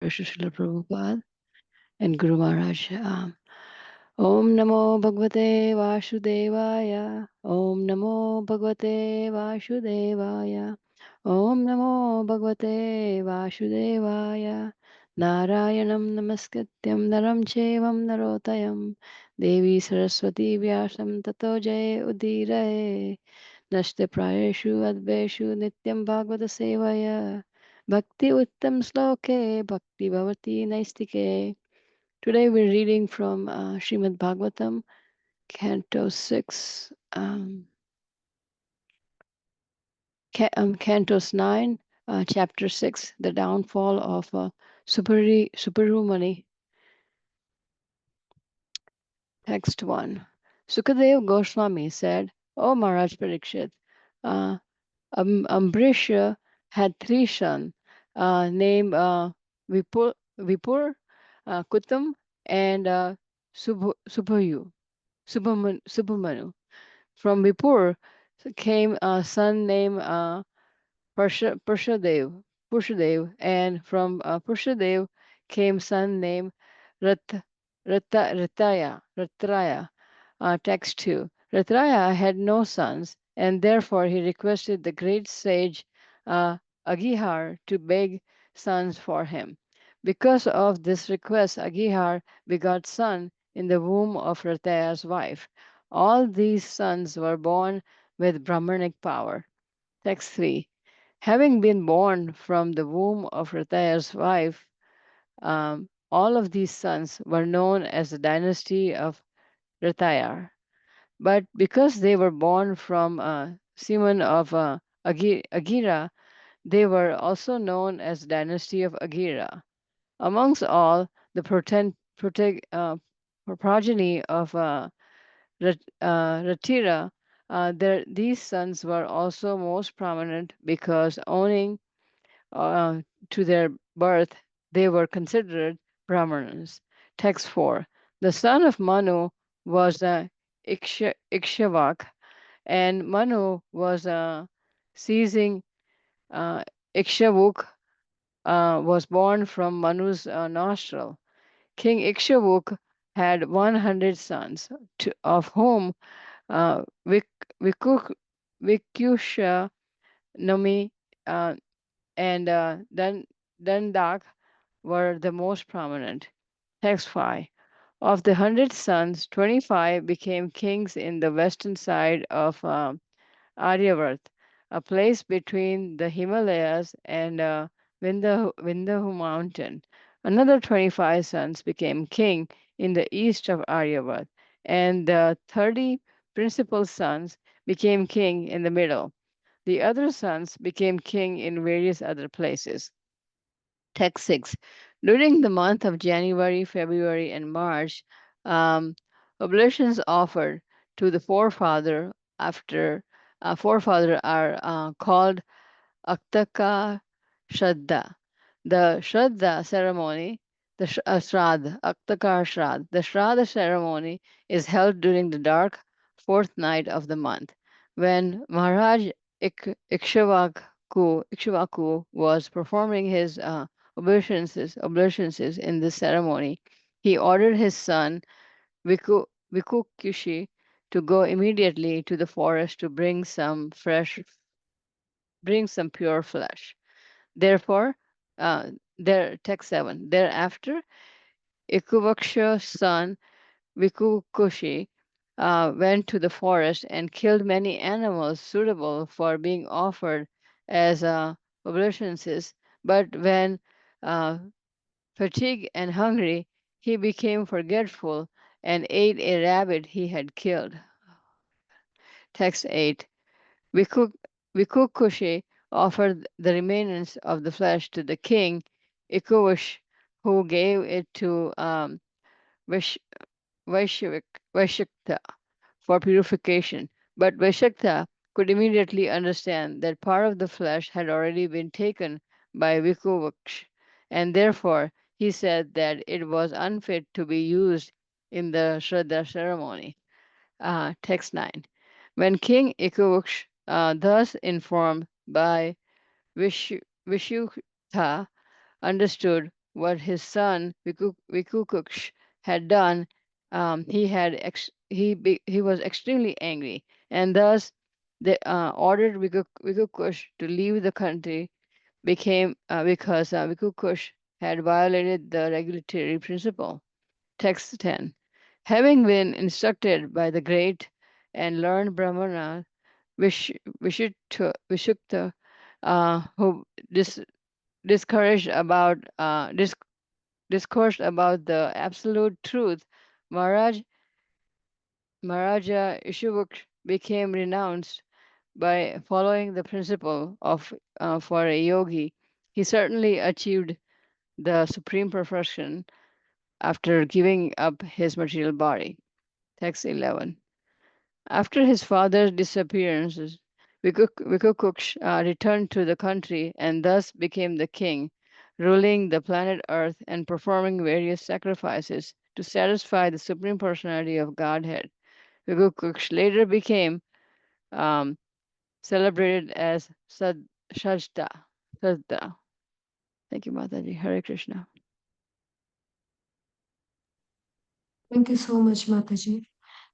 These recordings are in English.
Srila Prabhupada and Guru Maharaj. Om Namo Bhagavate Vasudevaya. Om Namo Bhagavate Vasudevaya. Om Namo Bhagavate Vasudevaya. Narayanam Namaskatyam Naram Chevam Narotayam. Devi Saraswati Vyasam Tato Jay Udiraye. Nashte Prayeshu Adveshu Nityam Bhagavata Sevaya. Bhakti Uttam Sloke Bhakti Bhavati Naistike. Today we're reading from Srimad Bhagavatam, Canto 6, Cantos 9, Chapter 6, The Downfall of Superumani. Text 1. Sukadev Goswami said, O Maharaj Parikshit, uh, Ambrisha had three sons named Vipur, Kutam, and Subhamanu. From Vipur came a son named Purshadev, and from Purshadev came son named Rat, Ratraya. Text 2. Ratraya had no sons, and therefore he requested the great sage uh, Agihar to beg sons for him. Because of this request, Agihar begot son in the womb of Rataya's wife. All these sons were born with Brahmanic power. Text 3. Having been born from the womb of Rataya's wife, all of these sons were known as the dynasty of Rataya. But because they were born from semen of Agira, they were also known as the dynasty of Agira. Amongst all the progeny of Ratira, these sons were also most prominent because owing uh, to their birth, they were considered Brahmanas. Text 4. The son of Manu was Ikshvak, and Manu was seizing uh, Ikshvuk was born from Manu's nostril. King Ikshvuk had 100 sons, of whom Vikuk, Vikusha, Nami, uh, and Dandak were the most prominent. Text 5. Of the 100 sons, 25 became kings in the western side of Aryavarth, a place between the Himalayas and Vindhya mountain. Another 25 sons became king in the east of Aryavarth, and the 30 principal sons became king in the middle. The other sons became king in various other places. Text 6. During the month of January, February, and March, um, oblations offered to the forefather are called Aktaka Shraddha. The Shraddha ceremony, Shraddha, Aktaka Shraddha, the Shraddha ceremony is held during the dark fourth night of the month. When Maharaj Ikshvaku was performing his obeisances in this ceremony, he ordered his son Vikukushi to go immediately to the forest to bring some pure flesh. Therefore, text 7. Thereafter, Ikuvaksha's son Vikukushi went to the forest and killed many animals suitable for being offered as obeisances. But when uh, fatigued and hungry, he became forgetful and ate a rabbit he had killed. Text 8. Viku, Vikukushi offered the remains of the flesh to the king, Ikuvish, who gave it to Vish, Vaishakta for purification. But Vaishakta could immediately understand that part of the flesh had already been taken by Vikuvaksh, and therefore he said that it was unfit to be used in the Shraddha ceremony. Text 9. When King Ikuvaksh, thus informed by Vishuktha, understood what his son Vikukuksh had done, he was extremely angry, and thus they ordered Vikukuksh to leave the country. Became because Vikukuksh had violated the regulatory principle. Text 10. Having been instructed by the great and learned Brahmana Vishukta, who discouraged about discoursed about the absolute truth, Maharaj Maharaja Ishuvuk became renounced by following the principle of for a yogi. He certainly achieved the supreme perfection after giving up his material body. Text 11. After his father's disappearance, Vikukuksh returned to the country and thus became the king, ruling the planet Earth and performing various sacrifices to satisfy the Supreme Personality of Godhead. Vikukuksh later became um, celebrated as Shajda. Sajda. Thank you, Mataji. Hare Krishna. Thank you so much, Mataji.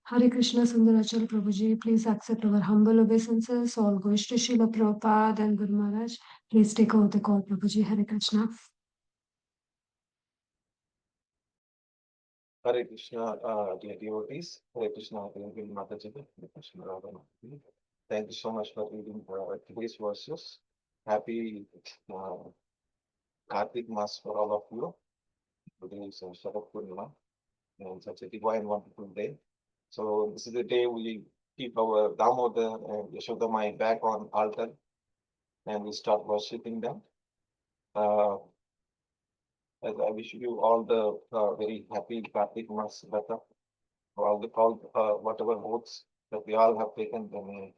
Hare Krishna Sundaracala Prabhuji, please accept our humble obeisances. All goes to Srila Prabhupada and Guru Maharaj. Please take over the call, Prabhuji. Hare Krishna. Hare Krishna, dear devotees. Hare Krishna, dear Mataji. Hare Krishna, Radha Mataji. Thank you so much for reading today's verses. Happy Kartik Mass for all of you. Today is Sharad Purnima and such a divine, wonderful day. So this is the day we keep our Damodar and Yashodamai back on altar and we start worshipping them. As I wish you all the very happy Kartik Mass, Ratha, all whatever votes that we all have taken, the may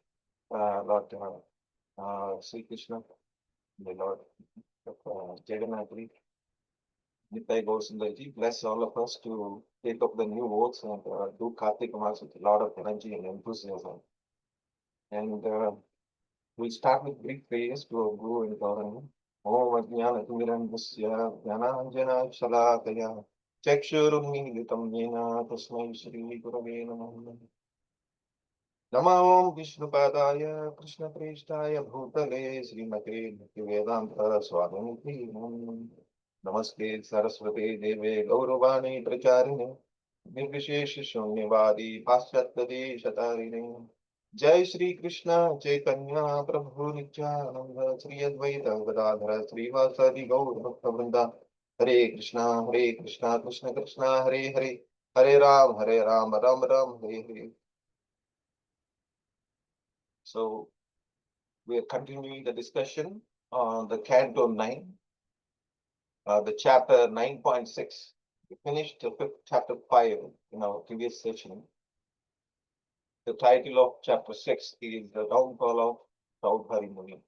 Lord Sri Krishna, the Lord Jagannath, Nitai Gausundarji, bless all of us to take up the new votes and do Kartik Mass with a lot of energy and enthusiasm. And we'll start with brief prayers to our Guru and Gauranga. Om Ajnana Timirandasya Jnananjana Shalakaya Chakshurunmilitam Yena Tasmai Shri Gurave Namaha. Nama Om Vishnupadaya Krishna Prestaya Bhutale Srimate Bhaktivedanta Swamiti Namaste Saraswate Deve Gauravani Pracharine Nirvishesh Shunyavadi Paschatade Shatarine Jai Shri Krishna Chaitanya Prabhu Nityananda Shri Advaita Gadadhara Shri Vasadi Gaur Bhakta Hare Krishna Krishna Krishna Hare Hare Hare Ram Ram Ram Hare Hare. So we are continuing the discussion on the Canto 9, the chapter 9.6. We finished the chapter 5 in our previous session. The title of chapter 6 is The Downfall of Raudhari Muni.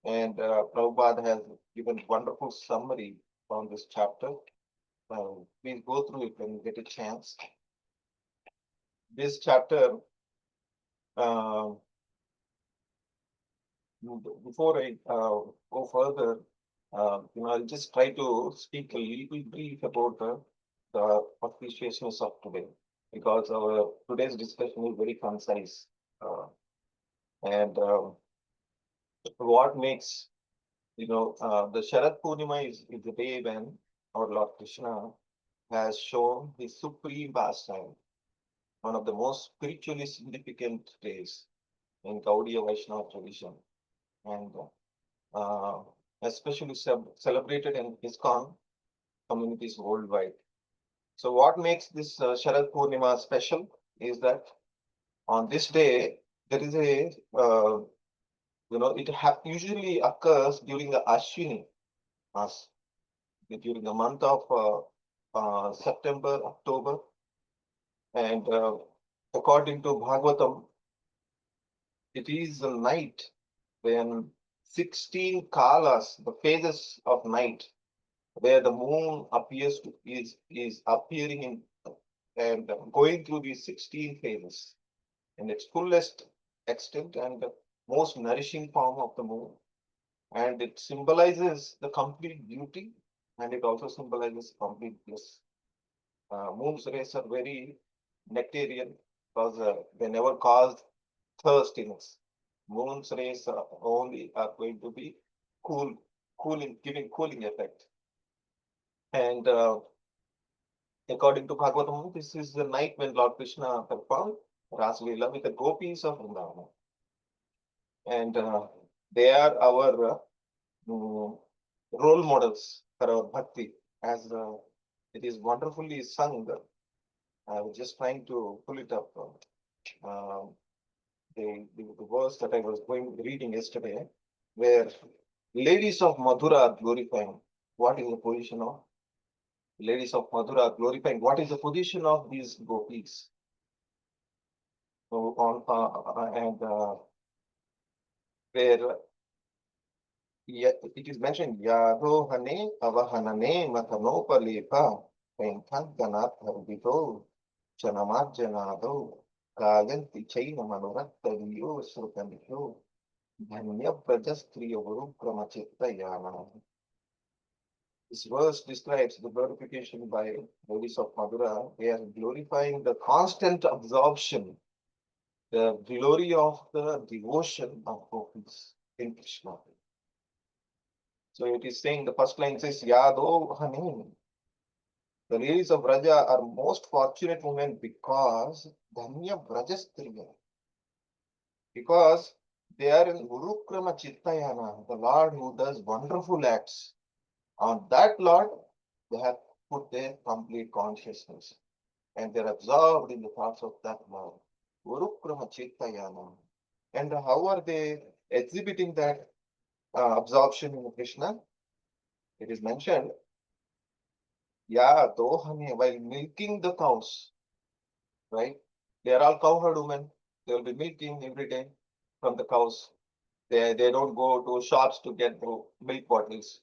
And Prabhupada has given wonderful summary on this chapter. Please go through it when you get a chance. This chapter, before I go further, I'll just try to speak a little brief about the auspiciousness of today, because our today's discussion is very concise. And what makes, the Sharad Purnima is the day when our Lord Krishna has shown his supreme pastime, one of the most spiritually significant days in Gaudiya Vaishnava tradition, and especially celebrated in ISKCON communities worldwide. So what makes this Sharad Purnima special is that on this day, there is it usually occurs during the Ashwini Mass, during the month of September, October. And according to Bhagavatam, it is a night when 16 kalas, the phases of night, where the moon is appearing in and going through these 16 phases in its fullest extent and the most nourishing form of the moon. And it symbolizes the complete beauty and it also symbolizes complete bliss. Moon's rays are very nectarian because they never cause thirstiness. Moon's rays are only are going to be cool, cooling, giving cooling effect. And according to Bhagavatam, this is the night when Lord Krishna performed Rasalila with the gopis of Vrindavan. And they are our role models for our bhakti, as it is wonderfully sung. I was just trying to pull it up. Uh, the verse that I was reading yesterday, where ladies of Madhura are glorifying. What is the position of ladies of Madhura are glorifying? What is the position of these gopis? So on and where it is mentioned, Yadohane avahanane matanopalepa penkanganat harbito chanamajjanado gayanti chaina manorattaviyo srutanyo dhanya prajastriya vurukramachitta yana. This verse describes the glorification by ladies of Madura. They are glorifying the constant absorption, the glory of the devotion of gopis in Krishna. So it is saying, the first line says, Yado Hanin. The ladies of Braja are most fortunate women because Dhanya Brajastriya. Because they are in Urukrama Chittayana, the Lord who does wonderful acts. On that Lord, they have put their complete consciousness and they're absorbed in the thoughts of that Lord. Urukrama Chittayana. And how are they exhibiting that absorption in Krishna? It is mentioned, dohane, while milking the cows, right? They are all cowherd women. They will be milking every day from the cows. They don't go to shops to get the milk bottles.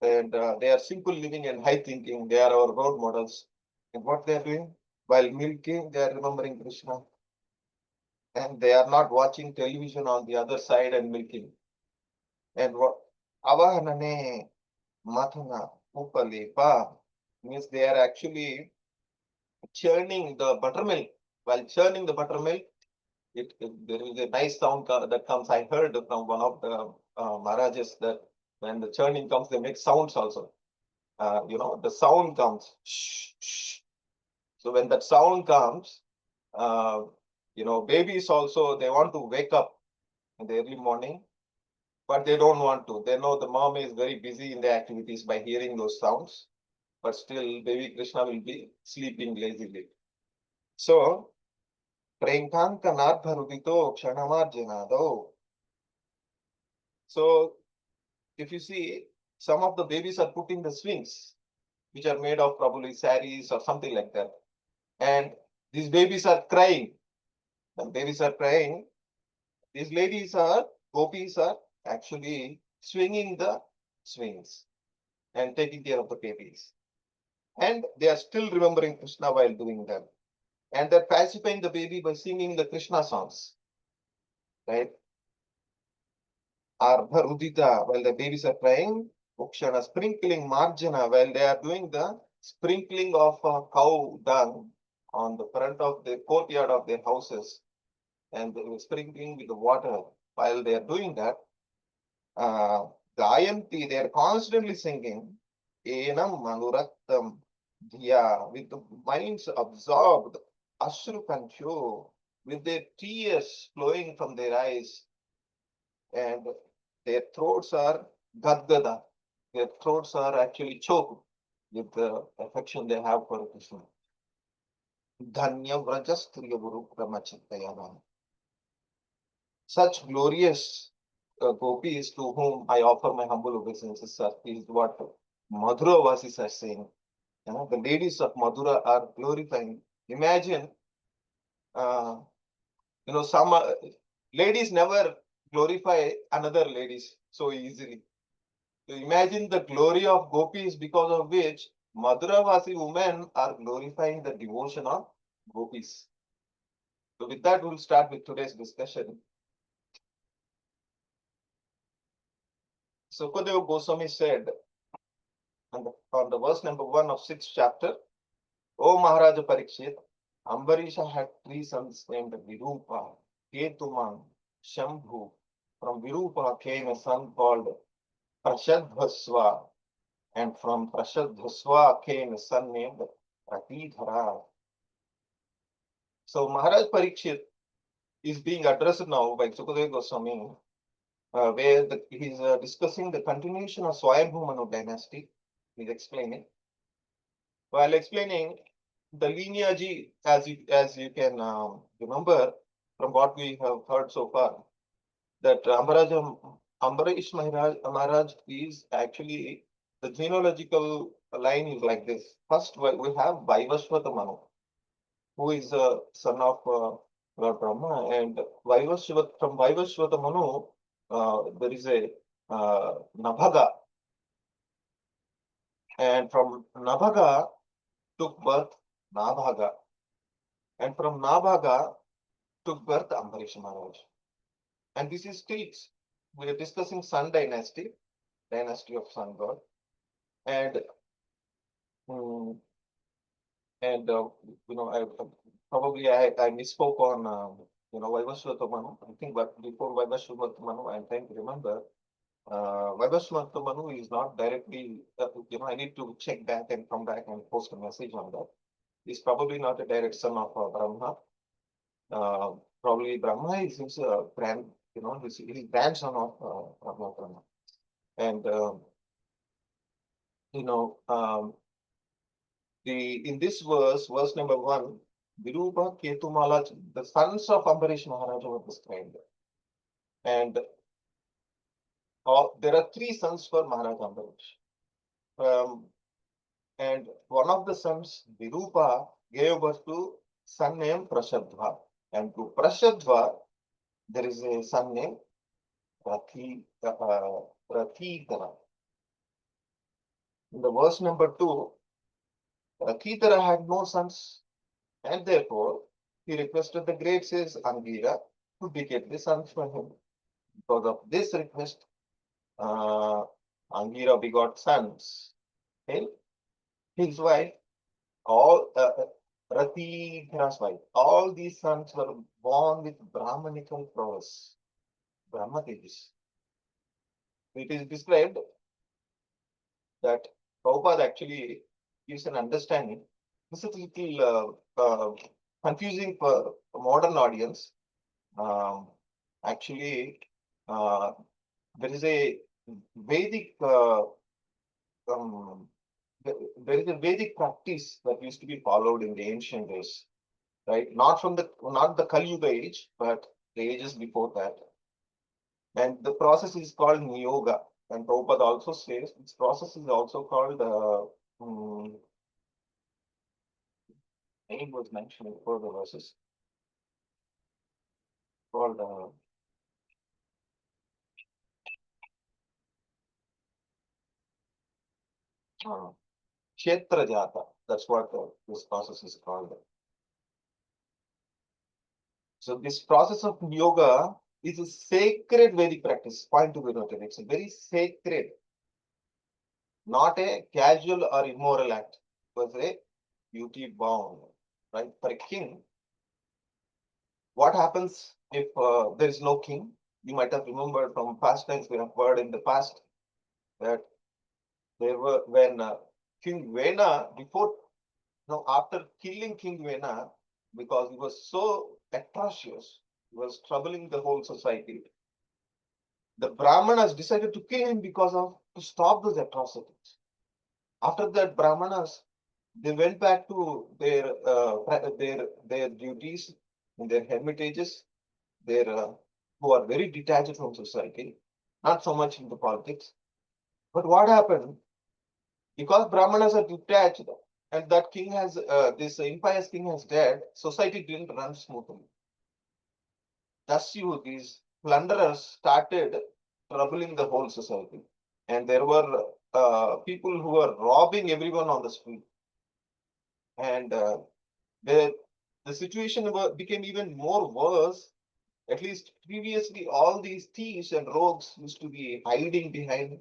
And they are simple living and high thinking. They are our role models. And what they are doing? While milking, they are remembering Krishna. And they are not watching television on the other side and milking. And what? Avahanane Mathana Upalepa means they are actually churning the buttermilk. While churning the buttermilk, there is a nice sound that comes. I heard from one of the Maharajas that when the churning comes, they make sounds also. The sound comes. Shh, shh. So when that sound comes, babies also, they want to wake up in the early morning, but they don't want to. They know the mom is very busy in the activities by hearing those sounds, but still baby Krishna will be sleeping lazily. So, Prenkanka Nartharudito Ksanamarjanado. So, if you see, some of the babies are putting the swings, which are made of probably saris or something like that. And these babies are crying. When babies are crying, these gopis are actually swinging the swings and taking care of the babies. And they are still remembering Krishna while doing them. And they're pacifying the baby by singing the Krishna songs, right? Ardha Rudita, while the babies are crying, Ukshana sprinkling Marjana, while they are doing the sprinkling of cow dung on the front of the courtyard of their houses, and they were sprinkling with the water. While they are doing that, Gayanti, they are constantly singing, Enam Manuraktam Dhya, with the minds absorbed, Ashru Kancho, with their tears flowing from their eyes, and their throats are gadgada. Their throats are actually choked with the affection they have for Krishna. Dhanya Vrajastriya Guru Brahmachitayana. Such glorious gopis to whom I offer my humble obeisances is what Madhura Vasis are saying. The ladies of Madhura are glorifying. Imagine, some ladies never glorify another ladies so easily. So imagine the glory of gopis because of which Madhuravasi women are glorifying the devotion of gopis. So with that, we'll start with today's discussion. Sukadeva Goswami said, And on the verse number 1 of 6th chapter, O Maharaja Parikshit, Ambarisha had 3 sons named Virupa, Ketuman, Shambhu. From Virupa came a son called Prashadhasva, and from Prashadhasva came a son named Ratidhara. So Maharaj Parikshit is being addressed now by Sukadeva Goswami, where he's discussing the continuation of Swayambhu Manu dynasty. He's explaining. While explaining the lineage, as you can remember from what we have heard so far, that Ambarish Maharaj is actually, the genealogical line is like this. First, we have Vaivasvata Manu, who is a son of Lord Brahma, and from Vaivasvata Manu, there is a Nabhaga, and from Nabhaga took birth Nabhaga, and from Nabhaga took birth Ambarish Maharaj. And this is still, we are discussing Sun dynasty, dynasty of Sun God, and mm, I probably I misspoke on Vaivasvata Manu. I think, but before Vaivasvata Manu, I'm trying to remember. Vaivasvata Manu is not directly. I need to check back and come back and post a message on that. He's probably not a direct son of Brahma. Probably Brahma is his his grandson of Brahma. And in this verse number 1, Virupa, Ketumala, the sons of Ambarish Maharaj were described. And there are 3 sons for Maharaj Ambarish. And one of the sons, Virupa, gave birth to son named Prashadva. And to Prashadva, there is a son named Rathidara. In the verse number 2, Rathidara had no sons, and therefore he requested the great sage Angira to beget the sons for him. Because of this request, Angira begot sons. Okay? His wife, all Rathidara's wife, all these sons were born with Brahmanical prowess, Brahma Tejas. It is described that Prabhupada actually gives an understanding. This is a little confusing for a modern audience. Actually, there is a Vedic there is a Vedic practice that used to be followed in the ancient days, right? Not the Kali Yuga age, but the ages before that. And the process is called Niyoga. And Prabhupada also says this process is also called name was mentioned before the verses, called Kshetra Jata. That's what this process is called. So this process of yoga is a sacred Vedic practice. Point to be noted. It's a very sacred, not a casual or immoral act. It was a duty bound, right? For a king, what happens if there is no king? You might have remembered from past times, we have heard in the past that there were, when King Vena, after killing King Vena, because he was so atrocious, he was troubling the whole society, the Brahmanas decided to kill him to stop those atrocities. After that, Brahmanas, they went back to their duties in their hermitages, who are very detached from society, not so much into politics. But what happened? Because Brahmanas are detached, and that king has this impious king has died, society didn't run smoothly. Thus, these plunderers started troubling the whole society, and there were people who were robbing everyone on the street, and the situation became even more worse. At least previously, all these thieves and rogues used to be hiding behind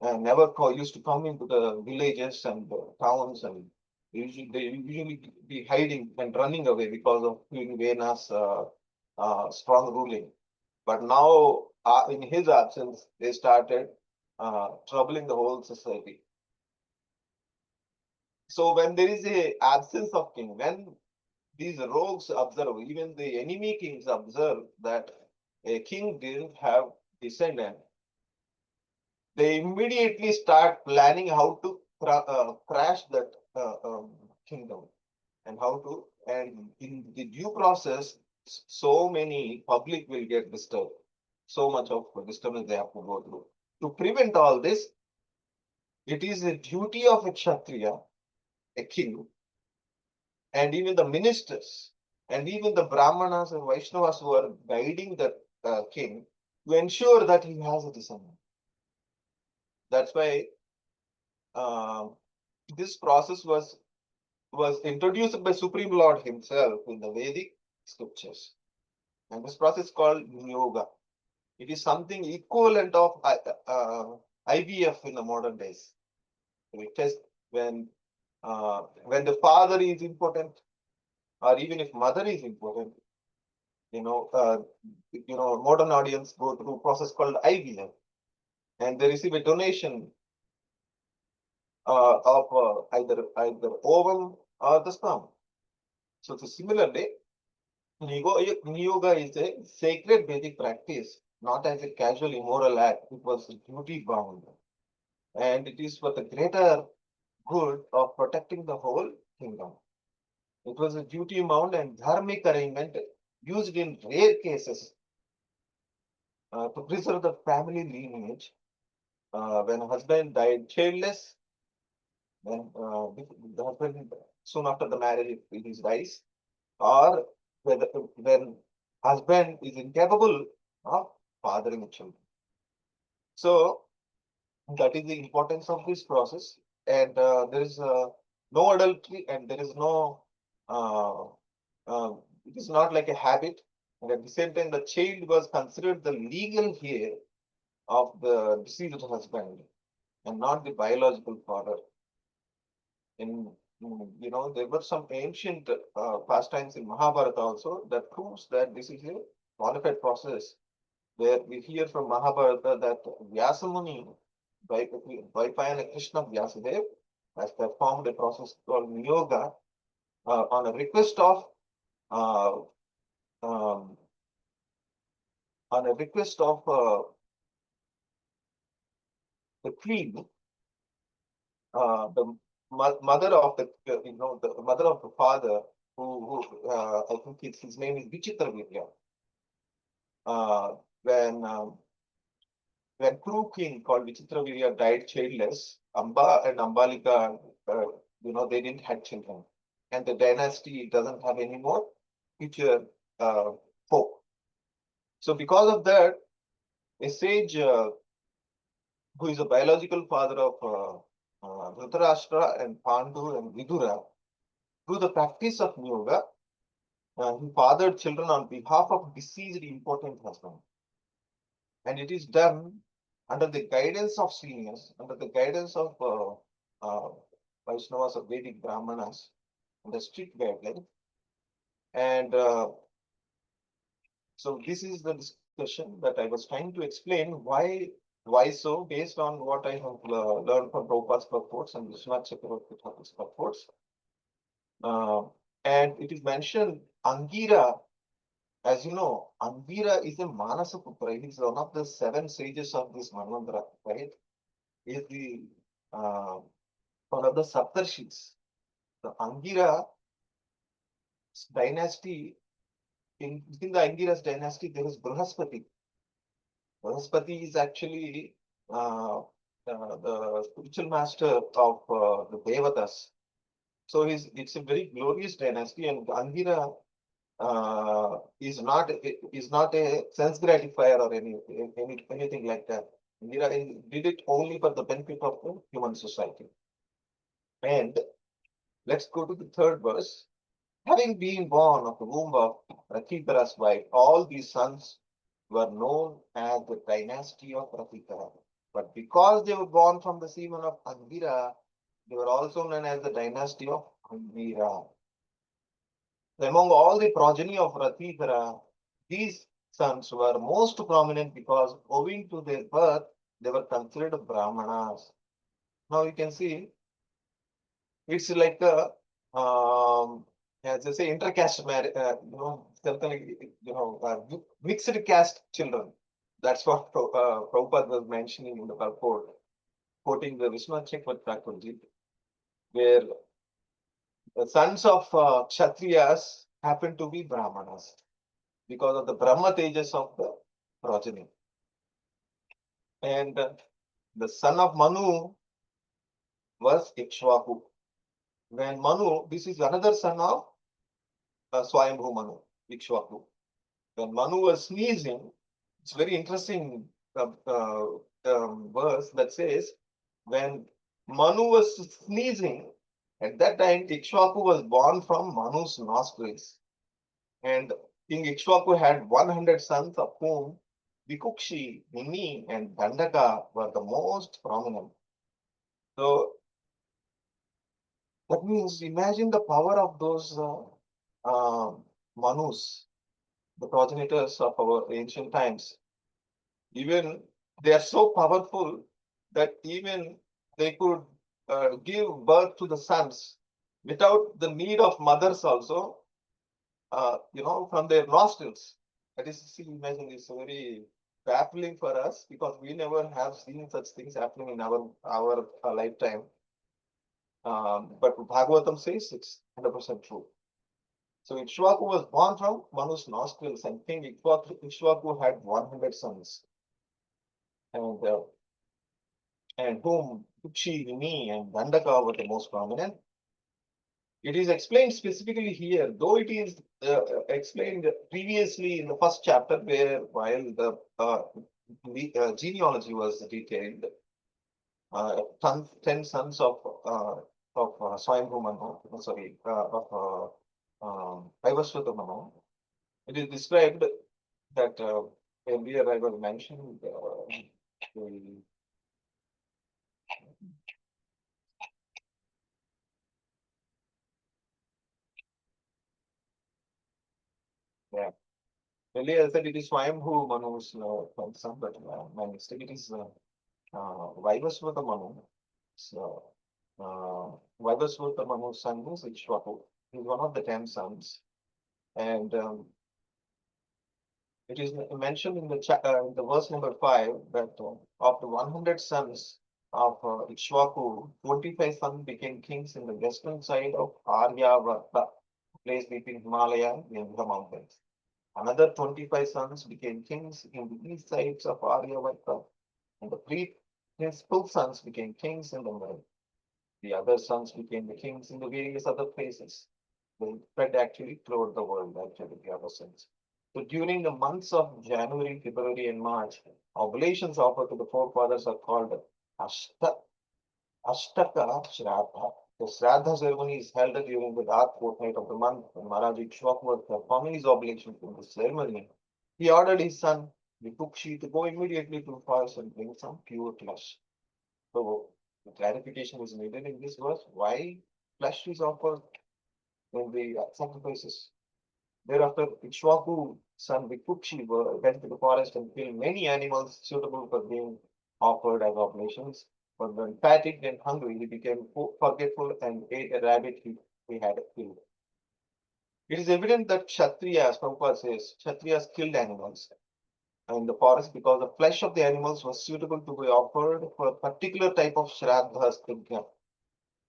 never used to come into the villages and towns, and they usually be hiding and running away because of Queen Vena's strong ruling. But now, in his absence, they started troubling the whole society. So when there is a absence of king, when these rogues observe, even the enemy kings observe that a king didn't have descendant, they immediately start planning how to crash that kingdom, and how to, and in the due process, so many public will get disturbed. So much of disturbance they have to go through. To prevent all this, it is a duty of a Kshatriya, a king, and even the ministers, and even the Brahmanas and Vaishnavas who are guiding the king, to ensure that he has a descendant. That's why this process was introduced by Supreme Lord himself in the Vedic scriptures. And this process is called yoga. It is something equivalent of IVF in the modern days. We test when the father is important, or even if mother is important. Modern audience go through a process called IVF, and they receive a donation of either ovum or the sperm. So similarly, Yoga is a sacred Vedic practice, not as a casual immoral act. It was duty bound, and it is for the greater good of protecting the whole kingdom. It was a duty bound and dharmic arrangement used in rare cases to preserve the family lineage. When a husband died childless, when the husband soon after the marriage he dies, or when husband is incapable of fathering children. So that is the importance of this process, and there is no adultery, and there is no uh, it is not like a habit, and at the same time the child was considered the legal heir of the deceased husband and not the biological father. In there were some ancient pastimes in Mahabharata also that proves that this is a qualified process, where we hear from Mahabharata that Vyasamuni, Vaipayana Krishna Vyasadev, has performed a process called Niyoga on a request of uh, um, the queen, the mother of the mother of the father, who I think his name is Vichitravirya. When Kuru king called Vichitravirya died childless, Amba and Ambalika, they didn't have children, and the dynasty doesn't have any more future hope. So because of that, a sage who is a biological father of Dhritarashtra and Pandu and Vidura, through the practice of yoga, he fathered children on behalf of deceased important husband. And it is done under the guidance of seniors, under the guidance of Vaishnavas or Vedic Brahmanas, and the strict guidelines. And so this is the discussion that I was trying to explain why so, based on what I have learned from Prabhupada's purports and Vishwanath Chakravarti Thakur's purports. And it is mentioned Angira. As you know, Angira is a Manasaputra. He is one of the 7 sages of this Manvantara, right? He is the one of the Saptarshis. The Angira dynasty, within the Angira's dynasty, there is Brihaspati. Brihaspati is actually the spiritual master of the Devatas. So it's a very glorious dynasty, and Angira is not a sense gratifier or anything like that. Indira did it only for the benefit of the human society. And let's go to the 3rd verse. Having been born of the womb of Rathikara's wife, all these sons were known as the dynasty of Rathikara. But because they were born from the semen of Angira, they were also known as the dynasty of Angira. Among all the progeny of Ratihara, these sons were most prominent because, owing to their birth, they were considered Brahmanas. Now you can see it's like a, as I say, intercaste marriage, certainly, mixed caste children. That's what Prabhupada was mentioning in the purport, quoting the Vishwanath Chakravarti Thakurji, where the sons of Kshatriyas happen to be Brahmanas because of the Brahma Tejas of the progeny. And the son of Manu was Ikshvaku. When Manu, this is another son of Swayambhu Manu, Ikshvaku. When Manu was sneezing, it's very interesting verse that says, when Manu was sneezing, at that time Ikshvaku was born from Manu's nostrils. And King Ikshvaku had 100 sons, of whom Vikukshi, Mini, and Dandaka were the most prominent. So that means imagine the power of those Manus, the progenitors of our ancient times. Even they are so powerful that even they could give birth to the sons without the need of mothers also, from their nostrils. That is, see, imagine, it's very baffling for us because we never have seen such things happening in our lifetime. But Bhagavatam says it's 100% true. So Ikshvaku was born from Manu's nostrils, and King Ikshvaku had 100 sons, and whom Kukshi, Himi, and Dandaka were the most prominent. It is explained specifically here, though it is explained previously in the first chapter, where while the genealogy was detailed, 10 sons of Swayambhu Manu, of Vaivasvata Manu. It is described that earlier I was mentioned yeah. Earlier I said it is Swayambhu Manu's son, but my mistake, it is Vaivasvata Manu. So, Vaivasvata Manu's son was Ikshvaku. He is one of the 10 sons. And it is mentioned in the verse number 5 that of the 100 sons of Ikshvaku, 25 sons became kings in the western side of Aryavarta, place between Himalaya and the mountains. Another 25 sons became kings in the east sides of Aryavarta, and the three principal sons became kings in the middle. The other sons became the kings in the various other places. They spread actually throughout the world, actually, the other sons. So during the months of January, February, and March, oblations offered to the forefathers are called Ashtaka Shraddha. The Shraddha ceremony is held during the dark fortnight of the month. When Maharaj Ikshvaku was performing his oblations in the ceremony, he ordered his son Vikukshi to go immediately to the forest and bring some pure flesh. So the clarification is needed in this verse. Why flesh is offered in the sacrifices? Thereafter, Ikshvaku son Vikukshi went to the forest and killed many animals suitable for being offered as oblations. But when fatigued and hungry, he became forgetful and ate a rabbit he had killed. It is evident that Kshatriyas, Prabhupada says, Kshatriyas killed animals in the forest because the flesh of the animals was suitable to be offered for a particular type of Shraddha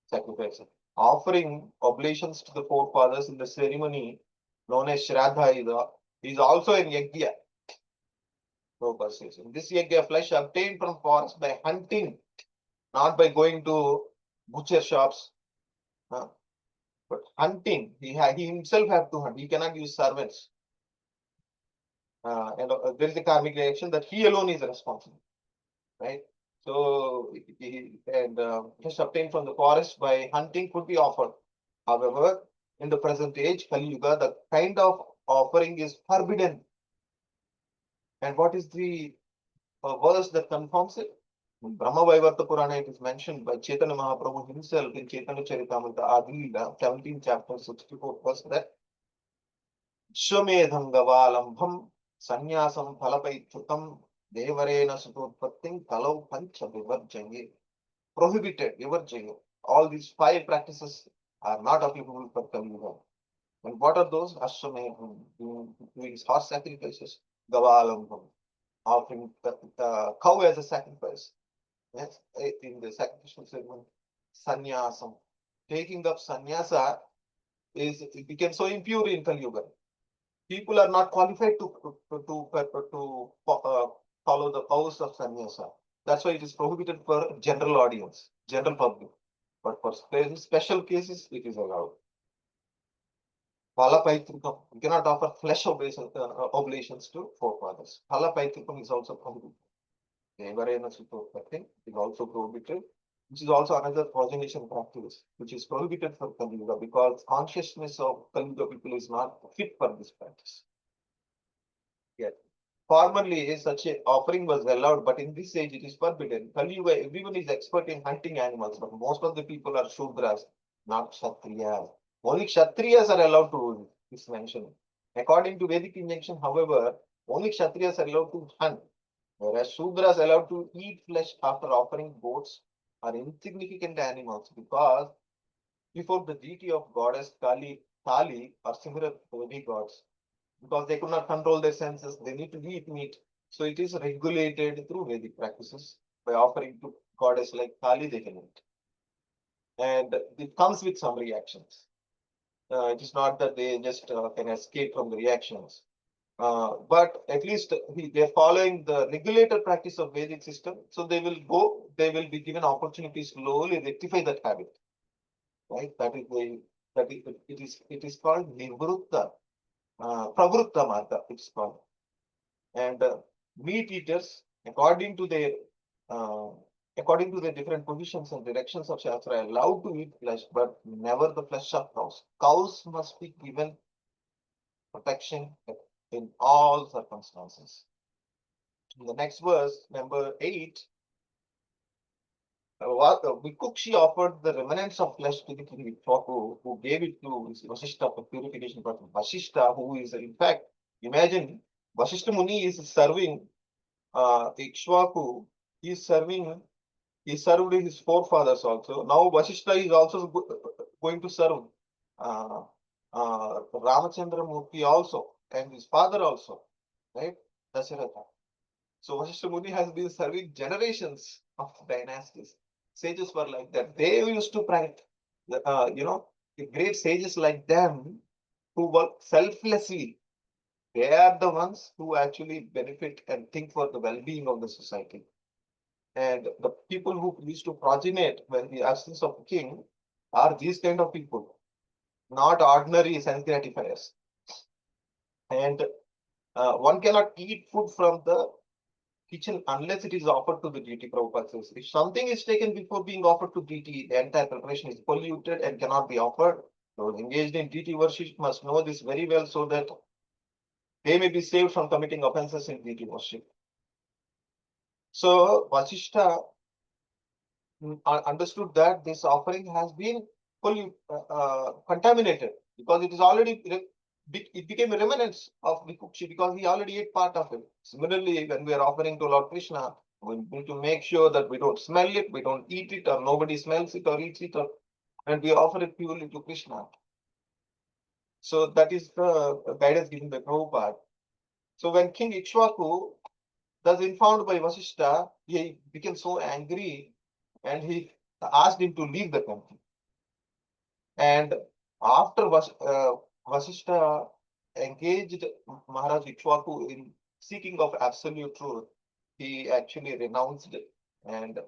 sacrifice. Offering oblations to the forefathers in the ceremony known as Shraddha is also an yajna. Prabhupada says. This yajna flesh obtained from forest by hunting, not by going to butcher shops, but hunting. He himself have to hunt. He cannot use servants. And there is a karmic reaction that he alone is responsible, right? So, just obtained from the forest by hunting could be offered. However, in the present age, Kali Yuga, the kind of offering is forbidden. And what is the verse that confirms it? In Brahma Vaivarta Purana, it is mentioned by Chaitanya Mahaprabhu himself in Chaitanya Charitamrita Adilila, 17th chapter, 64th verse, that Shwamedham Gavalambham Sanyasam Phalapaitrutam Devarena Sutotpatting Kalau Pancha Vivarjaye. Prohibited, Vivarjaye. All these 5 practices are not applicable for Kali Yuga. And what are those? Ashwamedham, doing horse sacrifices, Gavalambham, offering the cow as a sacrifice. Yes, in the sacrificial ceremony, sannyasam. Taking up sannyasa it became so impure in Kali Yuga. People are not qualified to follow the vows of sannyasa. That's why it is prohibited for general audience, general public. But for special cases, it is allowed. Phalapaitrikam, you cannot offer flesh oblations to forefathers. Phalapaitrikam is also prohibited. Devarena Sutopatting is also prohibited, which is also another progenation practice, which is prohibited for Kali Yuga because consciousness of Kali Yuga people is not fit for this practice. Yet, formerly such a offering was allowed, but in this age it is forbidden. Kali Yuga, everyone is expert in hunting animals, but most of the people are Shudras, not Kshatriyas. Only Kshatriyas are allowed to do this mentioned. According to Vedic injunction, however, only Kshatriyas are allowed to hunt, whereas Shudras are allowed to eat flesh after offering goats or insignificant animals because before the deity of goddess Kali or similar Vedic gods, because they could not control their senses, they need to eat meat. So it is regulated through Vedic practices. By offering to goddess like Kali, they can eat. And it comes with some reactions. It is not that they just can escape from the reactions. But at least they're following the regulated practice of Vedic system. So they will be given opportunity to slowly rectify that habit. Right? It is called Nivrutta, Pravrutta Marga, it's called. And meat eaters, uh, according to their different positions and directions of Shastra, are allowed to eat flesh, but never the flesh of cows. Cows must be given protection in all circumstances. In the next verse, number 8, Vikukshi offered the remnants of flesh to the king Ikshvaku, who gave it to Vasishta for purification. But Vasishta, who is in fact, imagine Vasishta Muni is serving Ikshvaku, he is serving, he served his forefathers also. Now Vasishta is also going to serve uh, Ramachandra Murti also, and his father also, right? Dasharatha. So Vasishta Muni has been serving generations of dynasties. Sages were like that. They used to practice, the great sages like them who work selflessly. They are the ones who actually benefit and think for the well-being of the society. And the people who used to progenate when the absence of the king are these kind of people, not ordinary sense gratifiers. And one cannot eat food from the kitchen unless it is offered to the deity. Prabhupada says. If something is taken before being offered to deity, the entire preparation is polluted and cannot be offered. Those engaged in deity worship must know this very well so that they may be saved from committing offenses in deity worship. So Vasishta understood that this offering has been fully contaminated because it is already it became a remnants of Vikukshi because he already ate part of it. Similarly, when we are offering to Lord Krishna, we need to make sure that we don't smell it, we don't eat it, or nobody smells it or eats it, and we offer it purely to Krishna. So that is the guidance given by Prabhupada. So when King Ikshvaku, thus informed by Vasishta, he became so angry and he asked him to leave the country. And after Vasishta engaged Maharaj Ikshvaku in seeking of absolute truth, he actually renounced it and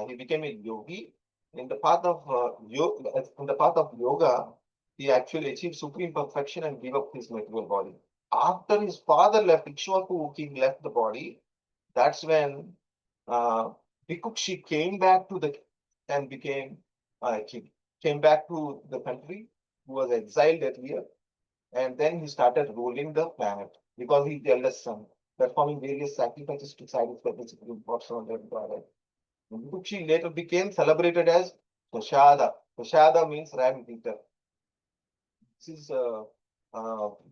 he became a yogi. In the path of yoga, he actually achieved supreme perfection and gave up his material body. After his father left, Ikshvaku king left the body, that's when uh, Bhikukshi came back to the and became king. Came back to the country, who was exiled earlier, and then he started ruling the planet because he's the eldest son, performing various sacrifices to satisfy the supreme personality of God. Which later became celebrated as Prashada. Prashada means ram eater. This is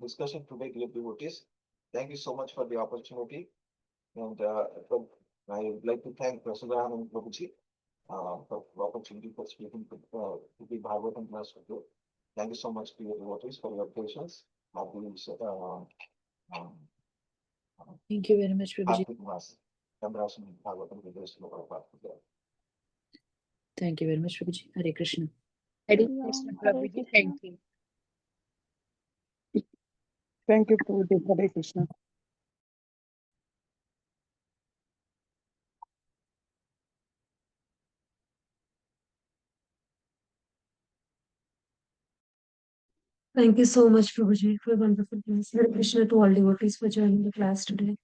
discussion today, dear devotees. Thank you so much for the opportunity. And I would like to thank Prasadahan and Prabhuji for the opportunity for speaking to the Bhagavatam class with you. Thank you so much, dear devotees, for your patience. Happy, um, Thank you very much, Prabhuji. Kartik Mas. Ramrasam Bhagavatam Vidya Sloka Prabhuji. Thank you very much, Prabhuji. Hare Krishna. Hare Krishna, Hare Prabhuji. Krishna. Thank you. Thank you, Prabhuji. Hare Krishna. Thank you so much, Prabhuji, for a wonderful class. Hare Krishna to all devotees for joining the class today.